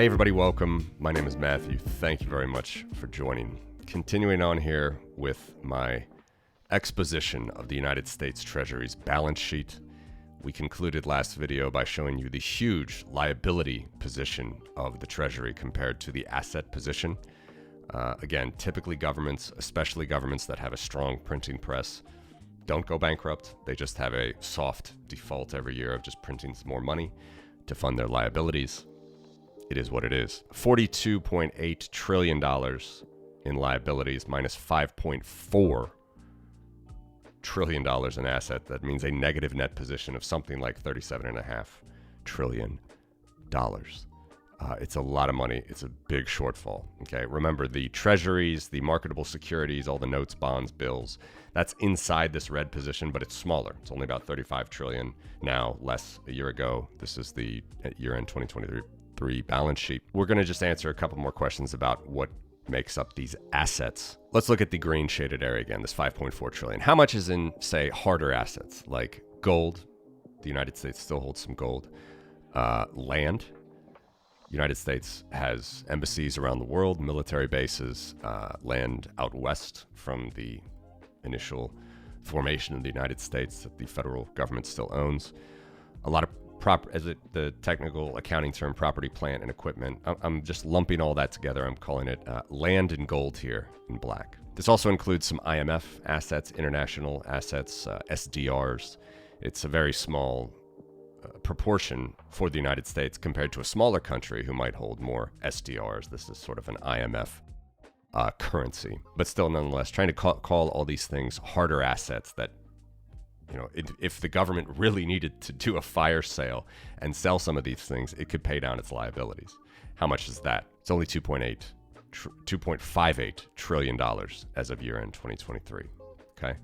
Hey everybody, welcome. My name is Matthew. Thank you very much for joining. Continuing on here with my exposition of the United States Treasury's balance sheet. We concluded last video by showing you the huge liability position of the Treasury compared to the asset position. Again, typically governments, especially governments that have a strong printing press, don't go bankrupt. They just have a soft default every year of just printing some more money to fund their liabilities. It is what it is. $42.8 trillion in liabilities minus $5.4 trillion in asset. That means a negative net position of something like $37.5 trillion. It's a lot of money. It's a big shortfall. Okay, remember the treasuries, the marketable securities, all the notes, bonds, bills, that's inside this red position, but it's smaller. It's only about 35 trillion now, less a year ago. This is the year-end 2023 balance sheet. We're going to just answer a couple more questions about what makes up these assets. Let's look at the green shaded area again, this 5.4 trillion. How much is in, say, harder assets like gold? The United States still holds some gold. Land. United States has embassies around the world, military bases, land out west from the initial formation of the United States that the federal government still owns. A lot of the technical accounting term, property, plant, and equipment. I'm just lumping all that together. I'm calling it land and gold here in black. This also includes some IMF assets, international assets, SDRs. It's a very small proportion for the United States compared to a smaller country who might hold more SDRs. This is sort of an IMF currency, but still nonetheless trying to call all these things harder assets that, you know, if the government really needed to do a fire sale and sell some of these things, it could pay down its liabilities. How much is that? It's only $2.58 trillion as of year-end 2023. Okay.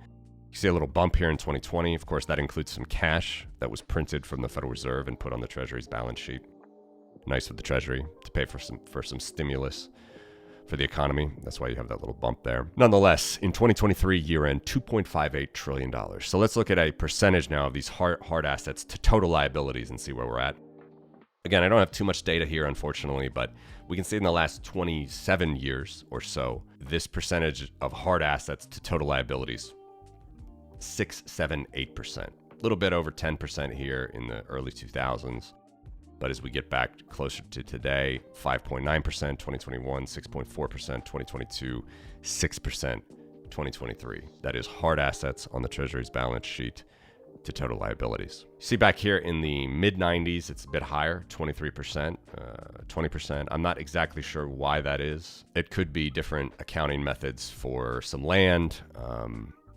You see a little bump here in 2020. Of course, that includes some cash that was printed from the Federal Reserve and put on the Treasury's balance sheet. Nice of the Treasury to pay for some stimulus for the economy. That's why you have that little bump there. Nonetheless, in 2023 year-end, $2.58 trillion. So let's look at a percentage now of these hard assets to total liabilities and see where we're at. Again, I don't have too much data here, unfortunately, but we can see in the last 27 years or so, this percentage of hard assets to total liabilities, 6, 7, 8%. A little bit over 10% here in the early 2000s. But as we get back closer to today, 5.9%, 2021, 6.4%, 2022, 6%, 2023. That is hard assets on the Treasury's balance sheet to total liabilities. See back here in the mid-90s, it's a bit higher, 23%, 20%. I'm not exactly sure why that is. It could be different accounting methods for some land.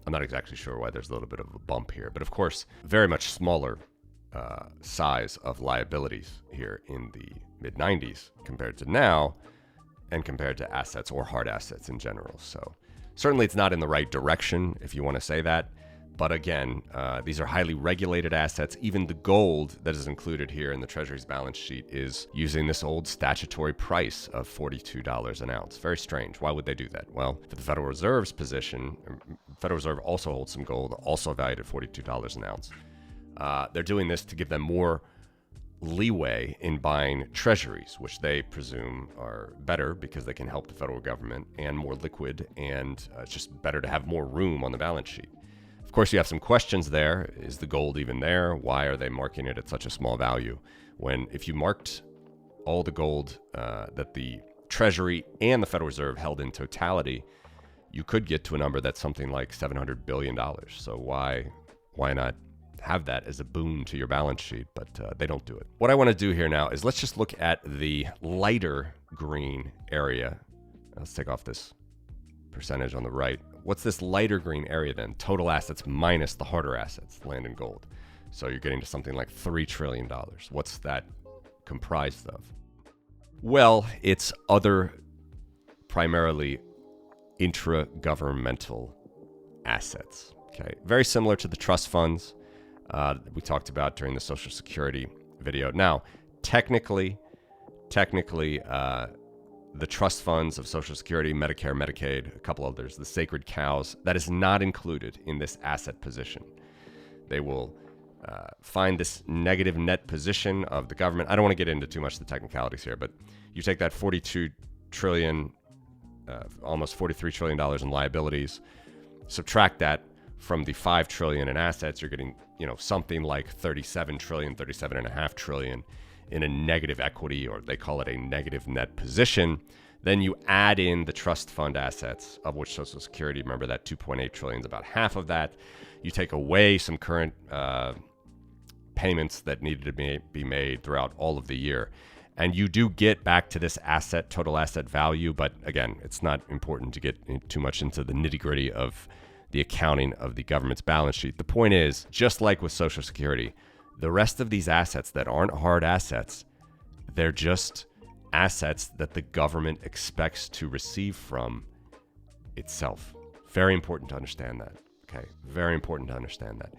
I'm not exactly sure why there's a little bit of a bump here. But of course, very much smaller size of liabilities here in the mid-90s compared to now and compared to assets or hard assets in general. So certainly it's not in the right direction if you want to say that. But again, these are highly regulated assets. Even the gold that is included here in the Treasury's balance sheet is using this old statutory price of $42 an ounce. Very strange. Why would they do that? Well, for the Federal Reserve's position, Federal Reserve also holds some gold, also valued at $42 an ounce. They're doing this to give them more leeway in buying treasuries, which they presume are better because they can help the federal government and more liquid, and it's just better to have more room on the balance sheet. Of course, you have some questions there. Is the gold even there? Why are they marking it at such a small value? When if you marked all the gold that the Treasury and the Federal Reserve held in totality, you could get to a number that's something like $700 billion. So why not have that as a boon to your balance sheet? But they don't do it. What I want to do here now is let's just look at the lighter green area. Let's take off this percentage on the right. What's this lighter green area then? Total assets minus the harder assets, land and gold. So you're getting to something like $3 trillion. What's that comprised of? Well, it's other primarily intra-governmental assets. Okay, very similar to the trust funds we talked about during the Social Security video. Now, technically, the trust funds of Social Security, Medicare, Medicaid, a couple others, the sacred cows, that is not included in this asset position. They will find this negative net position of the government. I don't want to get into too much of the technicalities here, but you take that 42 trillion, almost $43 trillion in liabilities, subtract that from the 5 trillion in assets, you're getting, something like 37 trillion, 37.5 trillion in a negative equity, or they call it a negative net position. Then you add in the trust fund assets, of which Social Security, remember that 2.8 trillion is about half of that. You take away some current payments that needed to be made throughout all of the year, and you do get back to this total asset value. But again, it's not important to get too much into the nitty-gritty of the accounting of the government's balance sheet. The point is, just like with Social Security, the rest of these assets that aren't hard assets, they're just assets that the government expects to receive from itself. Very important to understand that. Okay, very important to understand that.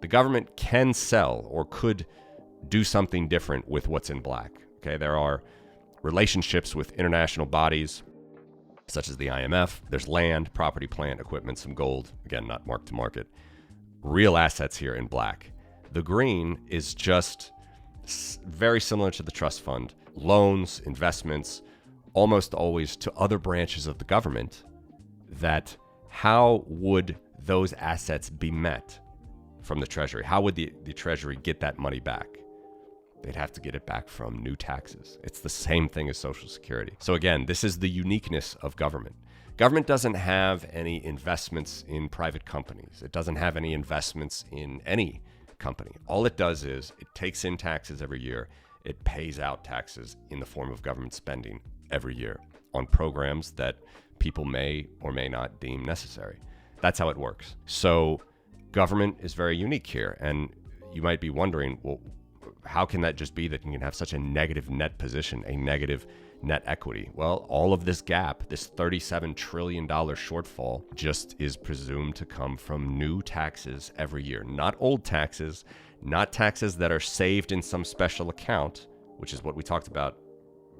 The government can sell or could do something different with what's in black. Okay, there are relationships with international bodies such as the IMF. There's land, property, plant, equipment, some gold. Again, not mark to market. Real assets here in black. The green is just very similar to the trust fund. Loans, investments, almost always to other branches of the government. That how would those assets be met from the Treasury? How would the Treasury get that money back? They'd have to get it back from new taxes. It's the same thing as Social Security. So again, this is the uniqueness of government. Government doesn't have any investments in private companies. It doesn't have any investments in any company. All it does is it takes in taxes every year. It pays out taxes in the form of government spending every year on programs that people may or may not deem necessary. That's how it works. So government is very unique here. And you might be wondering, well, how can that just be that you can have such a negative net position, a negative net equity? Well, all of this gap, this $37 trillion shortfall, just is presumed to come from new taxes every year. Not old taxes, not taxes that are saved in some special account, which is what we talked about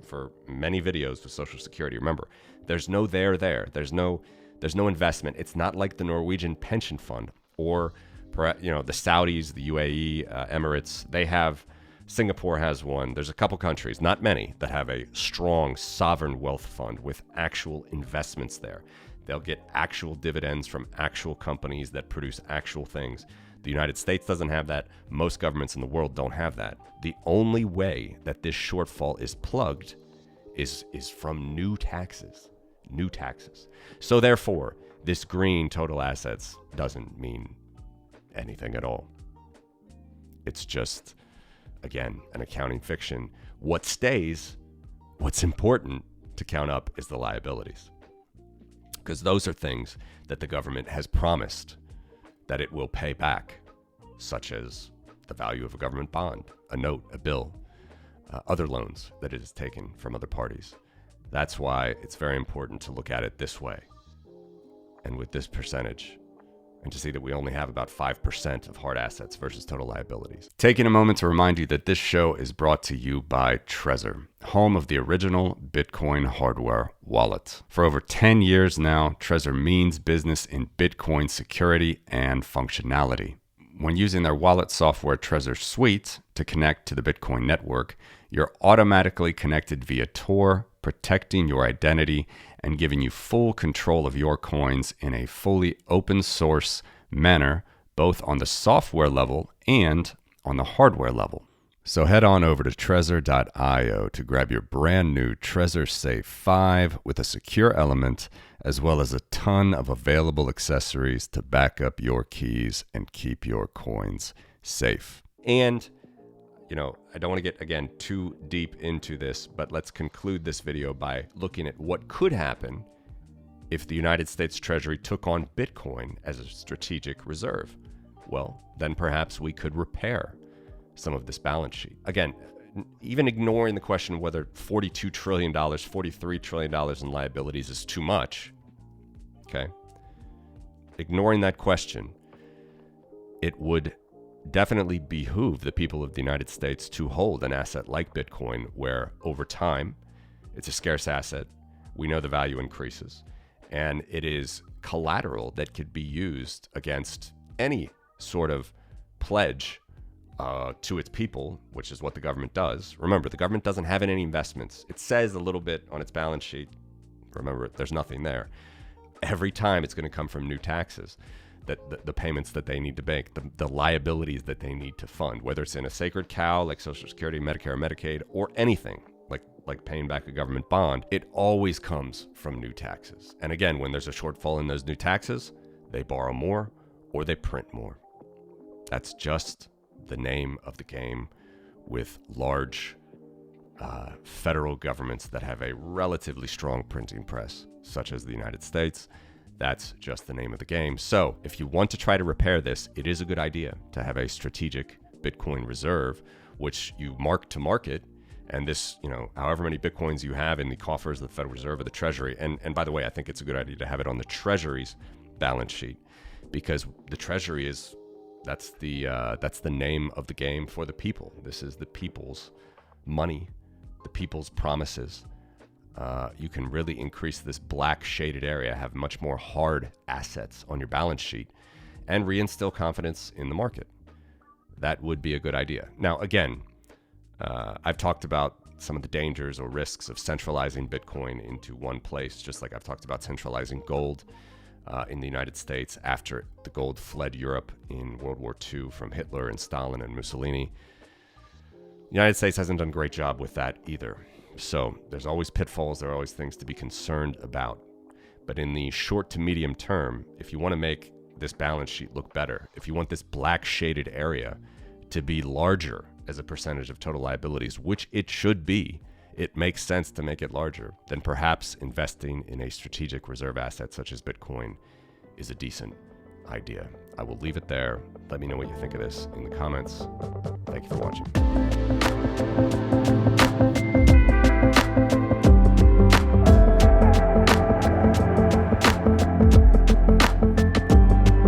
for many videos with Social Security. Remember, there's no there. There's no investment. It's not like the Norwegian pension fund or the Saudis, the UAE, Emirates. They have, Singapore has one. There's a couple countries, not many, that have a strong sovereign wealth fund with actual investments there. They'll get actual dividends from actual companies that produce actual things. The United States doesn't have that. Most governments in the world don't have that. The only way that this shortfall is plugged is from new taxes. New taxes. So therefore, this green total assets doesn't mean anything at all. It's just, again, an accounting fiction. What stays, what's important to count up is the liabilities. Because those are things that the government has promised that it will pay back, such as the value of a government bond, a note, a bill, other loans that it has taken from other parties. That's why it's very important to look at it this way and with this percentage, and to see that we only have about 5% of hard assets versus total liabilities. Taking a moment to remind you that this show is brought to you by Trezor, home of the original Bitcoin hardware wallet. For over 10 years now, Trezor means business in Bitcoin security and functionality. When using their wallet software Trezor Suite to connect to the Bitcoin network, you're automatically connected via Tor, protecting your identity and giving you full control of your coins in a fully open source manner, both on the software level and on the hardware level. So head on over to Trezor.io to grab your brand new Trezor Safe 5 with a secure element, as well as a ton of available accessories to back up your keys and keep your coins safe. And I don't want to get, again, too deep into this, but let's conclude this video by looking at what could happen if the United States Treasury took on Bitcoin as a strategic reserve. Well, then perhaps we could repair some of this balance sheet. Again, even ignoring the question whether $42 trillion, $43 trillion in liabilities is too much, okay? Ignoring that question, it would definitely behoove the people of the United States to hold an asset like Bitcoin, where over time, it's a scarce asset. We know the value increases, and it is collateral that could be used against any sort of pledge to its people, which is what the government does. Remember, the government doesn't have any investments. It says a little bit on its balance sheet. Remember, there's nothing there. Every time it's going to come from new taxes, that the payments that they need to make, the liabilities that they need to fund, whether it's in a sacred cow like Social Security, Medicare, Medicaid, or anything like paying back a government bond, it always comes from new taxes. And again, when there's a shortfall in those new taxes, they borrow more or they print more. That's just the name of the game with large federal governments that have a relatively strong printing press, such as the United States. That's just the name of the game. So if you want to try to repair this, it is a good idea to have a strategic Bitcoin reserve, which you mark to market. And this, however many Bitcoins you have in the coffers of the Federal Reserve or the Treasury. And by the way, I think it's a good idea to have it on the Treasury's balance sheet, because the Treasury that's the name of the game for the people. This is the people's money, the people's promises. You can really increase this black shaded area, have much more hard assets on your balance sheet, and reinstill confidence in the market. That would be a good idea. Now, again, I've talked about some of the dangers or risks of centralizing Bitcoin into one place, just like I've talked about centralizing gold in the United States after the gold fled Europe in World War II from Hitler and Stalin and Mussolini. The United States hasn't done a great job with that either. So there's always pitfalls, there are always things to be concerned about. But in the short to medium term, if you want to make this balance sheet look better, if you want this black shaded area to be larger as a percentage of total liabilities, which it should be, it makes sense to make it larger, then perhaps investing in a strategic reserve asset such as Bitcoin is a decent idea. I will leave it there. Let me know what you think of this in the comments. Thank you for watching.